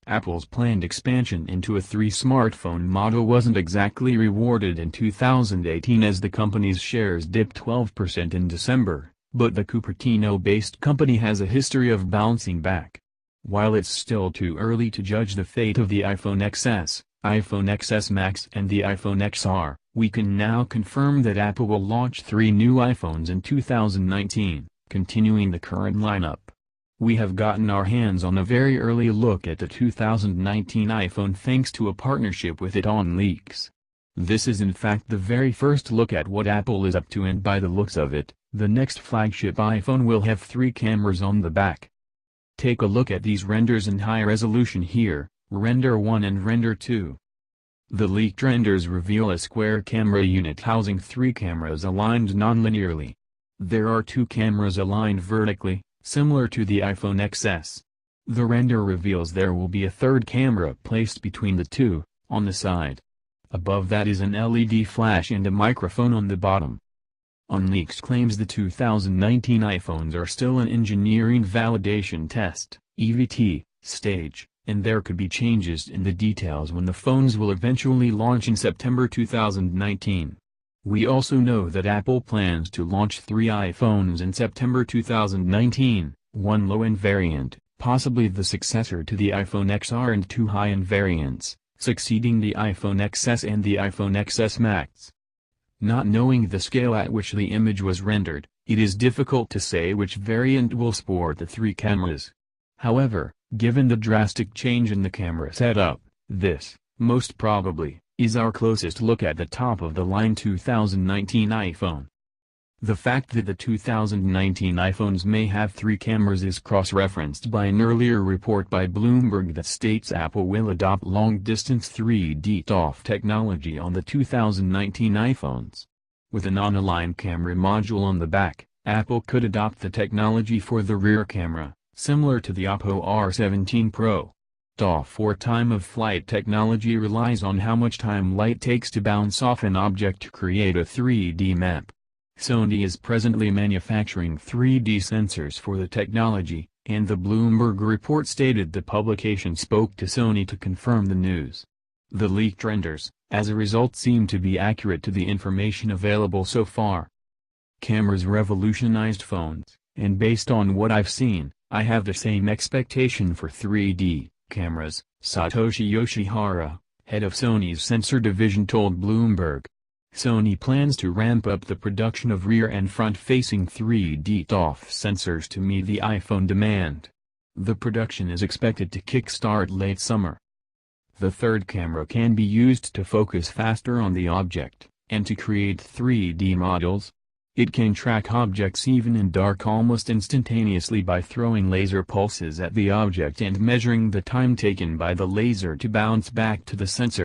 Apple's planned expansion into a three-smartphone model wasn't exactly rewarded in 2018 as the company's shares dipped 12% in December, but the Cupertino-based company has a history of bouncing back. While it's still too early to judge the fate of the iPhone XS, iPhone XS Max and the iPhone XR, we can now confirm that Apple will launch 3 new iPhones in 2019, continuing the current lineup. We have gotten our hands on a very early look at the 2019 iPhone thanks to a partnership with ItOnLeaks. This is in fact the very first look at what Apple is up to, and by the looks of it, the next flagship iPhone will have 3 cameras on the back. Take a look at these renders in high resolution here, Render 1 and Render 2. The leaked renders reveal a square camera unit housing 3 cameras aligned non-linearly. There are 2 cameras aligned vertically, similar to the iPhone XS. The render reveals there will be a third camera placed between the 2, on the side. Above that is an LED flash and a microphone on the bottom. ItOnLeaks claims the 2019 iPhones are still an engineering validation test (EVT) stage, and there could be changes in the details when the phones will eventually launch in September 2019. We also know that Apple plans to launch 3 iPhones in September 2019, 1 low-end variant, possibly the successor to the iPhone XR, and 2 high-end variants, succeeding the iPhone XS and the iPhone XS Max. Not knowing the scale at which the image was rendered, it is difficult to say which variant will sport the 3 cameras. However, given the drastic change in the camera setup, this, most probably, is our closest look at the top-of-the-line 2019 iPhone. The fact that the 2019 iPhones may have 3 cameras is cross-referenced by an earlier report by Bloomberg that states Apple will adopt long-distance 3D ToF technology on the 2019 iPhones. With a non-aligned camera module on the back, Apple could adopt the technology for the rear camera, similar to the Oppo R17 Pro. ToF or time-of-flight technology relies on how much time light takes to bounce off an object to create a 3D map. Sony is presently manufacturing 3D sensors for the technology, and the Bloomberg report stated the publication spoke to Sony to confirm the news. The leaked renders, as a result, seem to be accurate to the information available so far. Cameras revolutionized phones, and based on what I've seen, I have the same expectation for 3D cameras, Satoshi Yoshihara, head of Sony's sensor division, told Bloomberg. Sony plans to ramp up the production of rear and front-facing 3D ToF sensors to meet the iPhone demand. The production is expected to kick-start late summer. The third camera can be used to focus faster on the object, and to create 3D models. It can track objects even in dark almost instantaneously by throwing laser pulses at the object and measuring the time taken by the laser to bounce back to the sensor.